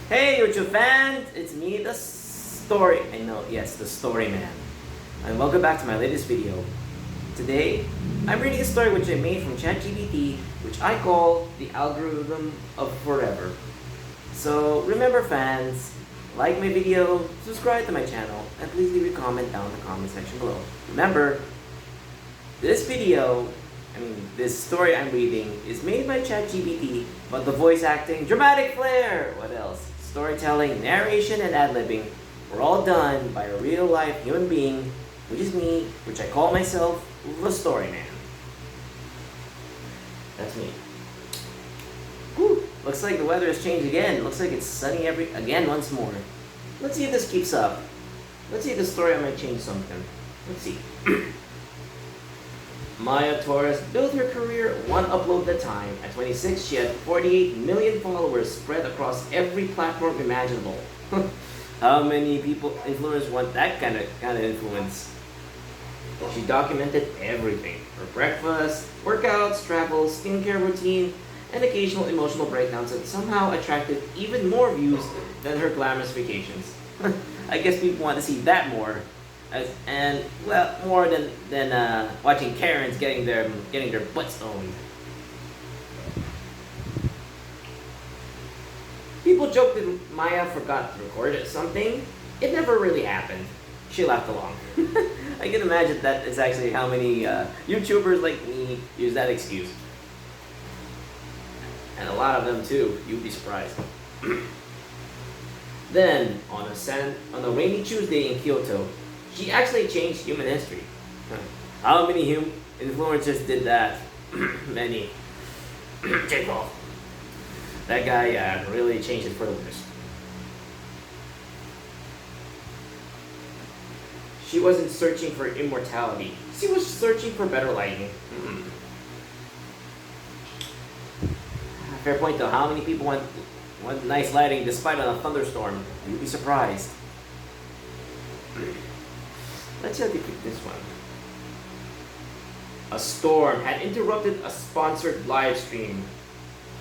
Hey YouTube fans, it's me, the story. I know, yes, the story man. And welcome back to my latest video. Today, I'm reading a story which I made from Chat GPT, which I call the algorithm of forever. So remember fans, like my video, subscribe to my channel, and please leave a comment down in the comment section below. Remember, this story I'm reading is made by Chat GPT, but the voice acting, dramatic flair, what else? Storytelling, narration, and ad-libbing were all done by a real-life human being, which is me, which I call myself the story man. That's me. Whew, looks like the weather has changed again. Looks like it's sunny again once more. Let's see if this keeps up. Let's see if the story might change something. Let's see. Maya Torres built her career one upload at a time. At 26, she had 48 million followers spread across every platform imaginable. How many influencers want that kind of influence? She documented everything. Her breakfast, workouts, travel, skincare routine, and occasional emotional breakdowns that somehow attracted even more views than her glamorous vacations. I guess people want to see that more. More than watching Karens getting their butts owned. People joke that Maya forgot to record something. It never really happened. She laughed along. I can imagine that is actually how many YouTubers like me use that excuse. And a lot of them too, you'd be surprised. Then, on a rainy Tuesday in Kyoto, she actually changed human history. How many influencers did that? Many. Jake Paul. That guy really changed it for the worse. She wasn't searching for immortality. She was searching for better lighting. Fair point though. How many people want nice lighting despite a thunderstorm? You'd be surprised. Let's see how they pick this one. A storm had interrupted a sponsored live stream.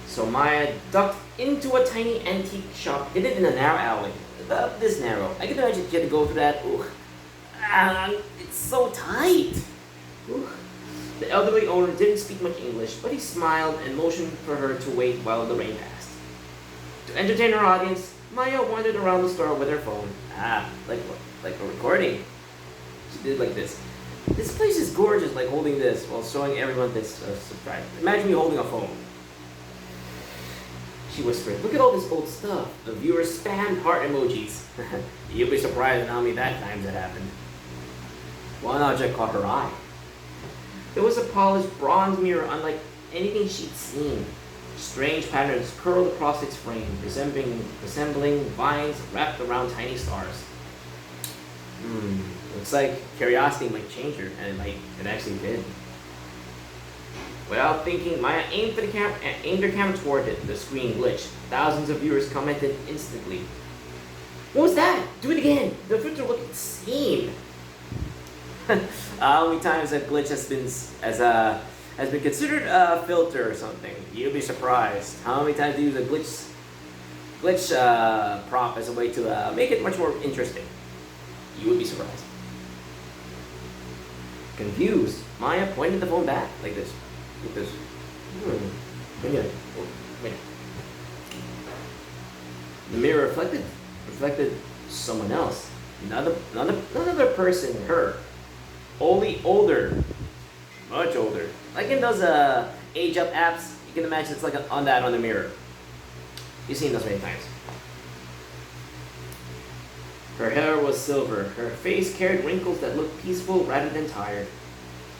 So Maya ducked into a tiny antique shop, hid it in a narrow alley. About this narrow. I can imagine she had to go through that. Ooh. It's so tight. Ooh. The elderly owner didn't speak much English, but he smiled and motioned for her to wait while the rain passed. To entertain her audience, Maya wandered around the store with her phone. Like a recording. She did like this. This place is gorgeous, like holding this while showing everyone this surprise. Imagine me holding a phone. She whispered, look at all this old stuff. The viewers spammed heart emojis. You'll be surprised at how many times that happened. One object caught her eye. There was a polished bronze mirror unlike anything she'd seen. Strange patterns curled across its frame, resembling vines wrapped around tiny stars. Looks like curiosity might change her, and it actually did. Without thinking, Maya aimed her camera toward it. The screen glitched. Thousands of viewers commented instantly. What was that? Do it again! The filter looked insane! How many times that glitch has been considered a filter or something? You'll be surprised. How many times they use a glitch prop as a way to make it much more interesting? You would be surprised. Confused, Maya pointed the phone back like this. Like this. Wait. The mirror reflected someone else. Another person, her. Only older. Much older. Like in those age up apps, you can imagine it's like on the mirror. You've seen those many times. Her hair was silver. Her face carried wrinkles that looked peaceful rather than tired.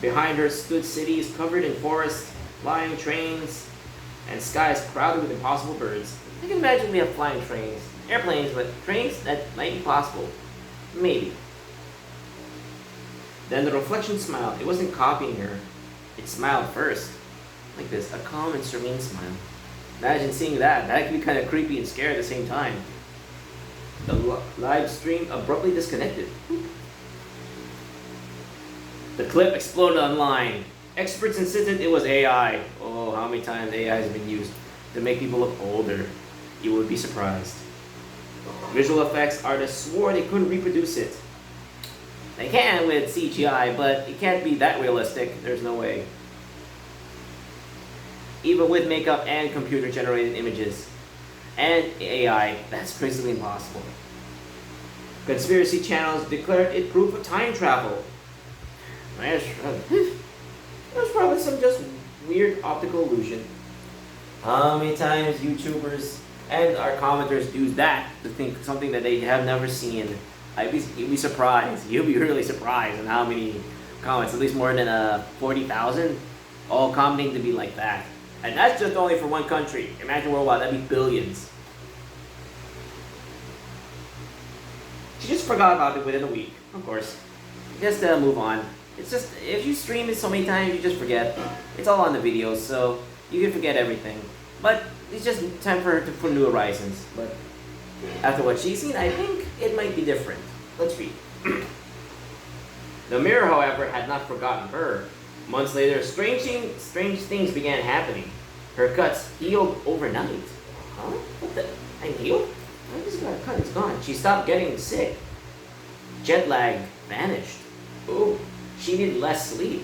Behind her stood cities covered in forests, flying trains, and skies crowded with impossible birds. I can imagine we have flying trains, airplanes, but trains that might be possible. Maybe. Then the reflection smiled. It wasn't copying her. It smiled first. Like this, a calm and serene smile. Imagine seeing that. That could be kind of creepy and scary at the same time. The live stream abruptly disconnected. The clip exploded online. Experts insisted it was AI. Oh, how many times AI has been used to make people look older. You would be surprised. Visual effects artists swore they couldn't reproduce it. They can with CGI, but it can't be that realistic. There's no way. Even with makeup and computer-generated images and AI, that's basically impossible. Conspiracy channels declared it proof of time travel. There's probably some just weird optical illusion. How many times YouTubers and our commenters use that to think something that they have never seen? You'd be surprised. You'd be really surprised on how many comments, at least more than 40,000, all commenting to be like that. And that's just only for one country. Imagine worldwide, that'd be billions. She just forgot about it within a week, of course. Just move on. It's just, if you stream it so many times, you just forget. It's all on the videos, so you can forget everything. But it's just time for her for new horizons. But after what she's seen, I think it might be different. Let's read. The mirror, however, had not forgotten her. Months later, strange things began happening. Her cuts healed overnight. Huh? What the? I'm healed? I just got a cut, it's gone. She stopped getting sick. Jet lag vanished. Oh, she needed less sleep.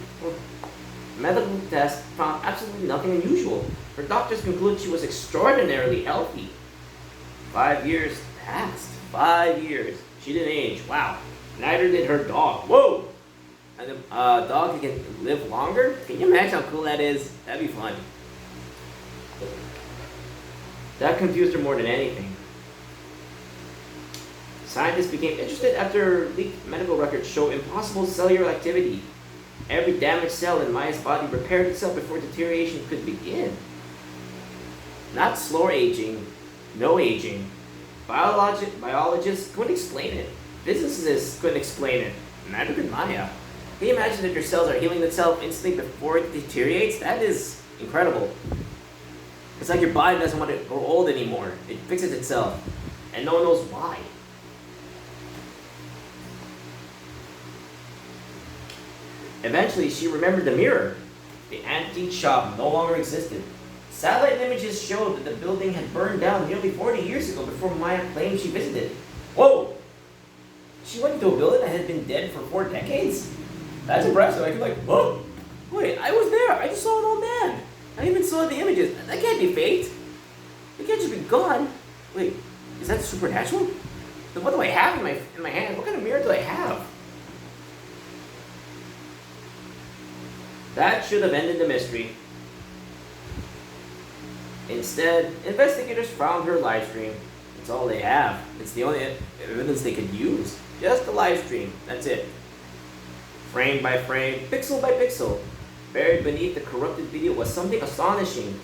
Medical tests found absolutely nothing unusual. Her doctors concluded she was extraordinarily healthy. 5 years passed. 5 years. She didn't age. Wow. Neither did her dog. Whoa! And the dog can live longer? Can you imagine how cool that is? That'd be fun. That confused her more than anything. Scientists became interested after leaked medical records show impossible cellular activity. Every damaged cell in Maya's body repaired itself before deterioration could begin. Not slow aging, no aging. Biologists couldn't explain it. Physicists couldn't explain it. Neither could Maya. Can you imagine that your cells are healing itself instantly before it deteriorates? That is incredible. It's like your body doesn't want to grow old anymore. It fixes itself. And no one knows why. Eventually, she remembered the mirror. The antique shop no longer existed. Satellite images showed that the building had burned down nearly 40 years ago before Maya claimed she visited. Whoa! She went into a building that had been dead for 4 decades? That's impressive. I feel like, whoa! Wait, I was there. I just saw an old man. I even saw the images. That can't be faked. It can't just be gone. Wait, is that supernatural? Then what do I have in my hand? What kind of mirror do I have? That should have ended the mystery. Instead, investigators found her live stream. That's all they have. It's the only evidence they could use. Just the live stream. That's it. Frame by frame, pixel by pixel, buried beneath the corrupted video was something astonishing.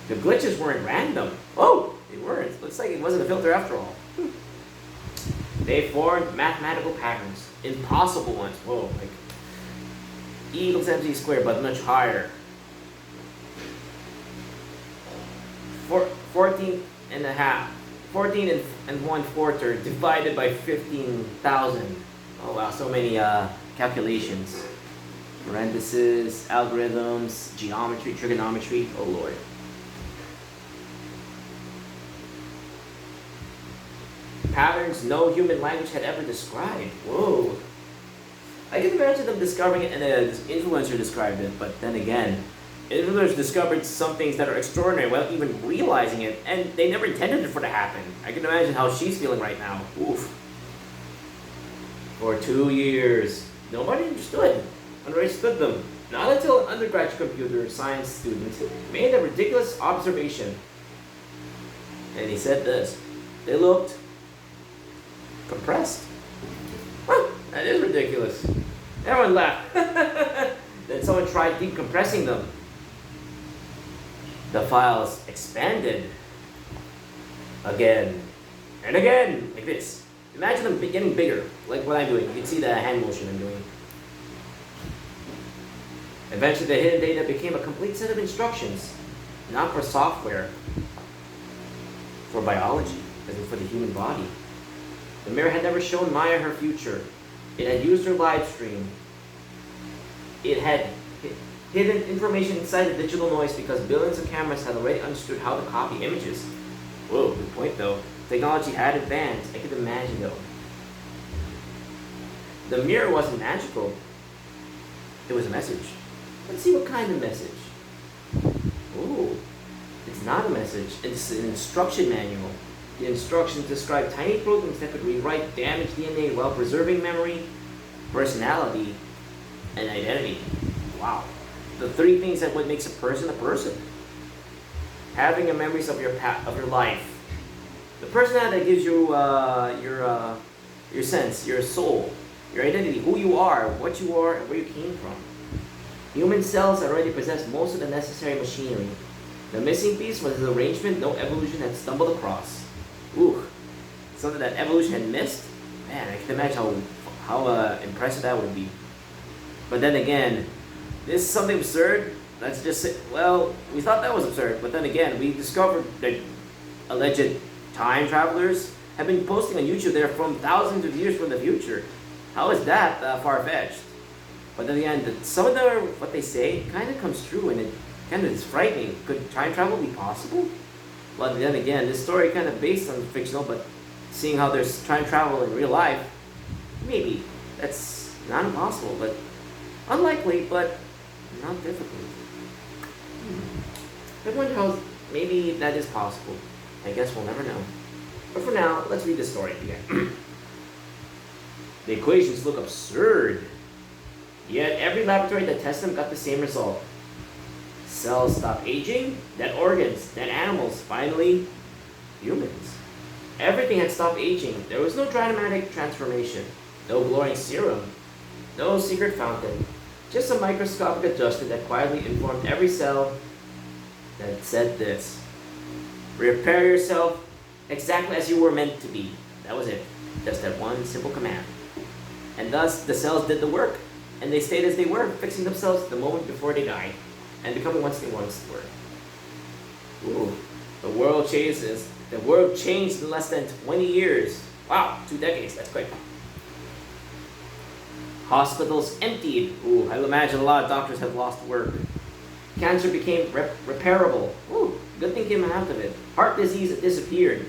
The glitches weren't random. Oh, they weren't. Looks like it wasn't a filter after all. They formed mathematical patterns. Impossible ones. Whoa, like E equals mc squared, but much higher. 14 and a half. 14 and 1/4 divided by 15,000. Oh wow, so many calculations. Parentheses, algorithms, geometry, trigonometry. Oh lord. Patterns no human language had ever described. Whoa. I can imagine them discovering it and an influencer described it, but then again, influencers discovered some things that are extraordinary without even realizing it, and they never intended it for it to happen. I can imagine how she's feeling right now. Oof. For 2 years, nobody understood them. Not until an undergraduate computer science student made a ridiculous observation. And he said this: they looked compressed. Huh, that is ridiculous. Everyone laughed. Then someone tried decompressing them. The files expanded again and again, like this. Imagine them getting bigger, like what I'm doing. You can see the hand motion I'm doing. Eventually, the hidden data became a complete set of instructions, not for software, for biology, as in for the human body. The mirror had never shown Maya her future. It had used her live stream. It had hidden information inside the digital noise because billions of cameras had already understood how to copy images. Whoa, good point though. Technology had advanced. I could imagine though. The mirror wasn't magical. It was a message. Let's see what kind of message. Ooh, it's not a message. It's an instruction manual. The instructions describe tiny programs that could rewrite damaged DNA while preserving memory, personality, and identity. Wow. The three things that what makes a person a person. Having a memories of your life. The personality that gives you your sense, your soul, your identity, who you are, what you are, and where you came from. Human cells already possess most of the necessary machinery. The missing piece was the arrangement no evolution had stumbled across. Ooh, something that evolution had missed? Man, I can imagine how impressive that would be. But then again, this is something absurd. Let's just say, well, we thought that was absurd, but then again, we discovered that alleged time travelers have been posting on YouTube there from thousands of years from the future. How is that far-fetched? But then again, some of what they say kind of comes true, and it kind of is frightening. Could time travel be possible? But then again, this story kind of based on fictional, but seeing how there's time travel in real life, maybe. That's not impossible, but unlikely, but not difficult. I wonder how maybe that is possible. I guess we'll never know. But for now, let's read the story again. The equations look absurd. Yet every laboratory that tests them got the same result. Cells stop aging, then organs, then animals, finally, humans. Everything had stopped aging. There was no dramatic transformation, no glowing serum, no secret fountain, just a microscopic adjustment that quietly informed every cell that said this: repair yourself exactly as you were meant to be. That was it. Just that one simple command. And thus, the cells did the work, and they stayed as they were, fixing themselves the moment before they died, and becoming what they once were. Ooh, the world changed in less than 20 years. Wow, 2 decades, that's quick. Hospitals emptied. Ooh, I imagine a lot of doctors have lost work. Cancer became repairable. Ooh, good thing came out of it. Heart disease disappeared.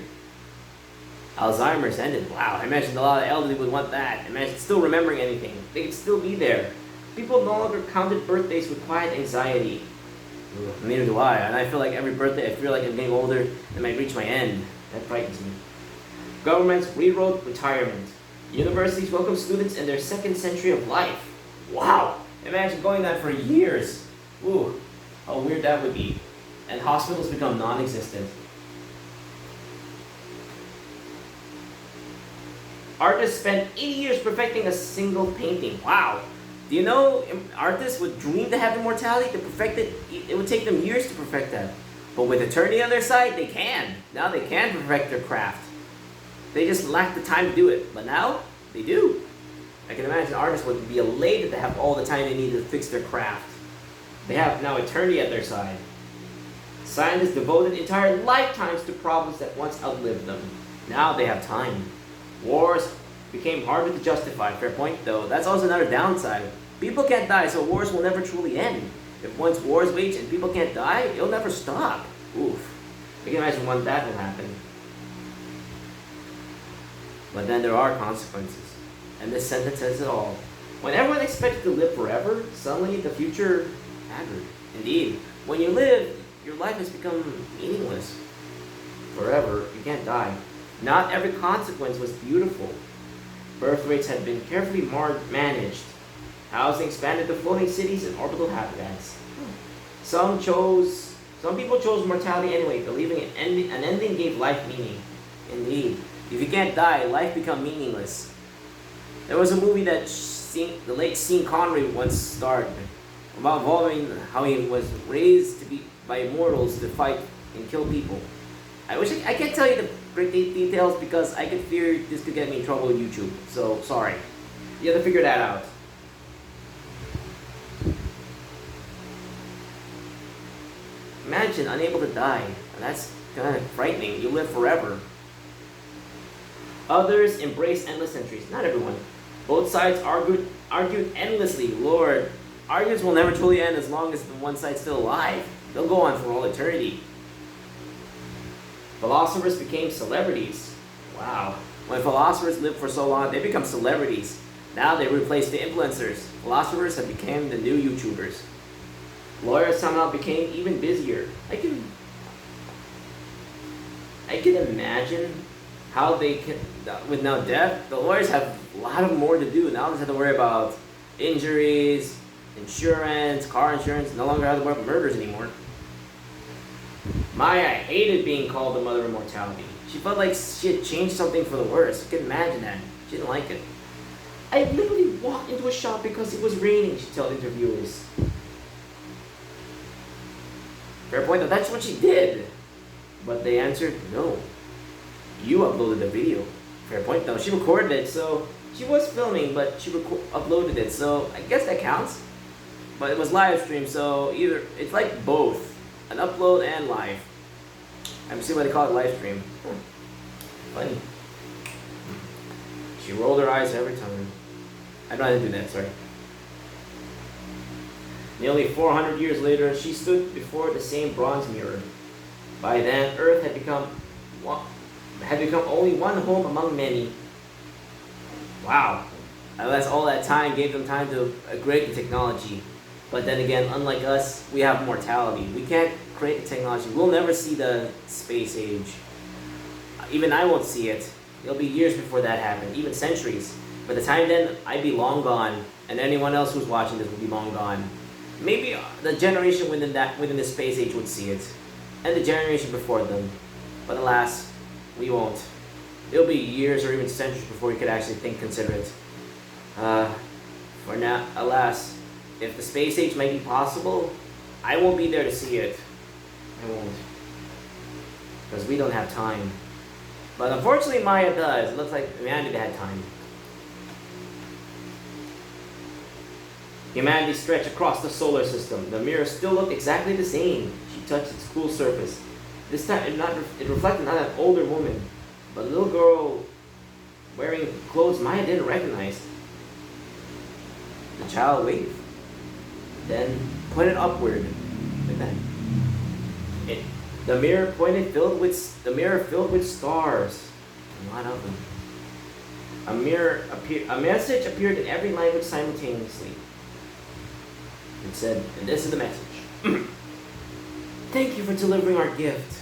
Alzheimer's ended. Wow, I imagine a lot of elderly would want that. Imagine still remembering anything. They could still be there. People no longer counted birthdays with quiet anxiety. Ooh, neither do I. And I feel like every birthday, I feel like I'm getting older and might reach my end. That frightens me. Governments rewrote retirement. Universities welcome students in their second century of life. Wow! Imagine going that for years. Ooh, how weird that would be. And hospitals become non-existent. Artists spent 80 years perfecting a single painting. Wow! Do you know artists would dream to have immortality, to perfect it? It would take them years to perfect that. But with eternity on their side, they can. Now they can perfect their craft. They just lack the time to do it. But now, they do. I can imagine artists would be elated to have all the time they need to fix their craft. They have now eternity at their side. Scientists devoted entire lifetimes to problems that once outlived them. Now they have time. Wars became harder to justify. Fair point, though. That's also another downside. People can't die, so wars will never truly end. If once wars wage and people can't die, it'll never stop. Oof. I can imagine when that will happen. But then there are consequences. And this sentence says it all. When everyone expected to live forever, suddenly the future mattered. Indeed, when you live, your life has become meaningless. Forever, you can't die. Not every consequence was beautiful. Birth rates had been carefully managed. Housing expanded to floating cities and orbital habitats. Some people chose mortality anyway, believing an ending gave life meaning. Indeed, if you can't die, life becomes meaningless. There was a movie that the late Sean Connery once starred about involving how he was raised by immortals to fight and kill people. I can't tell you the great details because I could fear this could get me in trouble with YouTube. So sorry. You have to figure that out. Imagine unable to die. That's kind of frightening. You live forever. Others embrace endless centuries. Not everyone. Both sides argued endlessly. Lord, arguments will never truly end as long as the one side's still alive. They'll go on for all eternity. Philosophers became celebrities. Wow. When philosophers lived for so long, they become celebrities. Now they replaced the influencers. Philosophers have become the new YouTubers. Lawyers somehow became even busier. I can imagine how they can, with now death, the lawyers have a lot of more to do. Now they have to worry about injuries, insurance, car insurance, no longer have to worry about murders anymore. Maya hated being called the mother of mortality. She felt like she had changed something for the worse. You can imagine that. She didn't like it. I literally walked into a shop because it was raining, she told interviewers. Fair point though, that's what she did. But they answered, no. You uploaded the video. Fair point though, she recorded it, so she was filming, but she uploaded it, so I guess that counts. But it was live stream, so either, it's like both, an upload and live. I'm seeing why they call it live stream. Funny. She rolled her eyes every time. I don't know how to do that, sorry. Nearly 400 years later, she stood before the same bronze mirror. By then, Earth had become only one home among many. Wow. Unless all that time gave them time to create the technology. But then again, unlike us, we have mortality. We can't create the technology. We'll never see the space age. Even I won't see it. It'll be years before that happens, even centuries. By the time then, I'd be long gone, and anyone else who's watching this would be long gone. Maybe the generation within the space age would see it, and the generation before them. But alas, we won't. It'll be years or even centuries before we could actually consider it. For now, alas, if the space age might be possible, I won't be there to see it. I won't. Because we don't have time. But unfortunately, Maya does. It looks like humanity had time. Humanity stretched across the solar system. The mirror still looked exactly the same. She touched its cool surface. This time, it reflected not an older woman, but a little girl wearing clothes Maya didn't recognize. The child waved, then pointed upward. Like that. The mirror filled with stars. A lot of them. A message appeared in every language simultaneously. It said, and this is the message. Thank you for delivering our gift.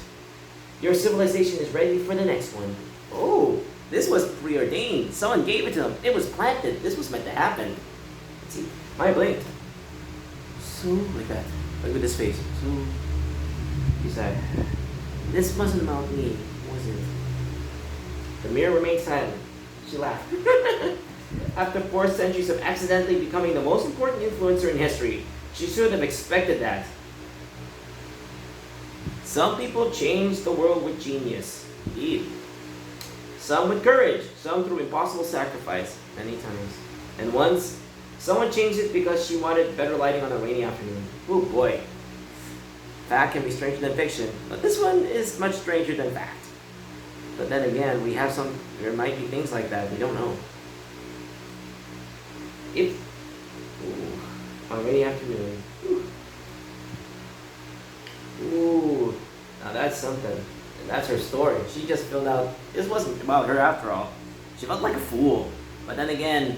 Your civilization is ready for the next one. Oh, this was preordained. Someone gave it to them. It was planted. This was meant to happen. Let's see, Maya blinked. So, like that. Look at this face. So, he said, this wasn't about me, was it? The mirror remained silent. She laughed. After 4 centuries of accidentally becoming the most important influencer in history, she should have expected that. Some people change the world with genius. Indeed. Some with courage, some through impossible sacrifice, many times. And once, someone changed it because she wanted better lighting on a rainy afternoon. Oh boy. Fact can be stranger than fiction, but this one is much stranger than fact. But then again, there might be things like that, we don't know. On a rainy afternoon. Ooh, now that's something. And that's her story. She just filled out, this wasn't about her after all. She felt like a fool. But then again,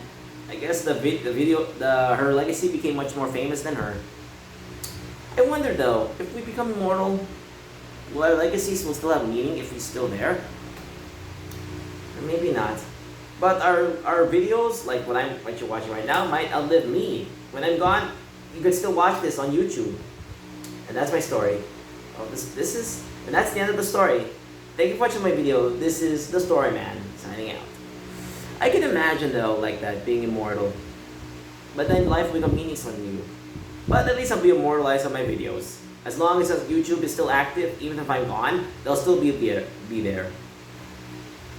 I guess her legacy became much more famous than her. I wonder though, if we become immortal, will our legacies will still have meaning if we're still there? Or maybe not. But our videos, like what you're watching right now, might outlive me. When I'm gone, you could still watch this on YouTube. And that's my story. Oh, and that's the end of the story. Thank you for watching my video. This is the Story Man, signing out. I can imagine though, like that, being immortal. But then life will become meaningless on you. But at least I'll be immortalized on my videos. As long as YouTube is still active, even if I'm gone, they'll still be there.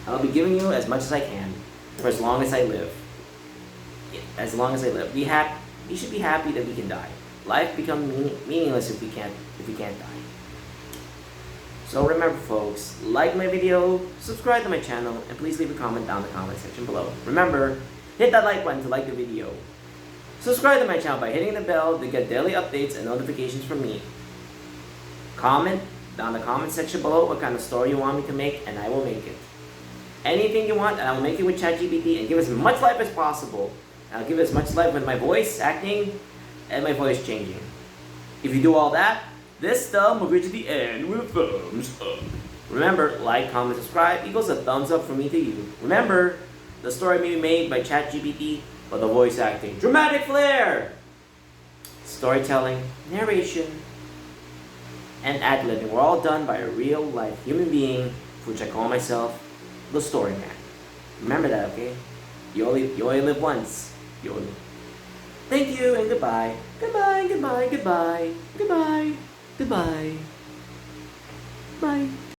I'll be giving you as much as I can, for as long as I live. As long as I live. We should be happy that we can die. Life becomes meaningless if we can't die. So remember folks, like my video, subscribe to my channel, and please leave a comment down in the comment section below. Remember, hit that like button to like the video. Subscribe to my channel by hitting the bell to get daily updates and notifications from me. Comment down in the comment section below what kind of story you want me to make, and I will make it. Anything you want, and I will make it with Chat GPT and give as much life as possible. And I'll give as much life with my voice acting and my voice changing. If you do all that, this thumb will reach the end with a thumbs up. Remember, like, comment, subscribe equals a thumbs up from me to you. Remember, the story may be made by Chat GPT, but the voice acting, dramatic flair, storytelling, narration, and ad-libbing were all done by a real-life human being, which I call myself the story man. Remember that, okay? You only live once. Thank you and goodbye. Goodbye, goodbye, goodbye, goodbye, goodbye. Bye.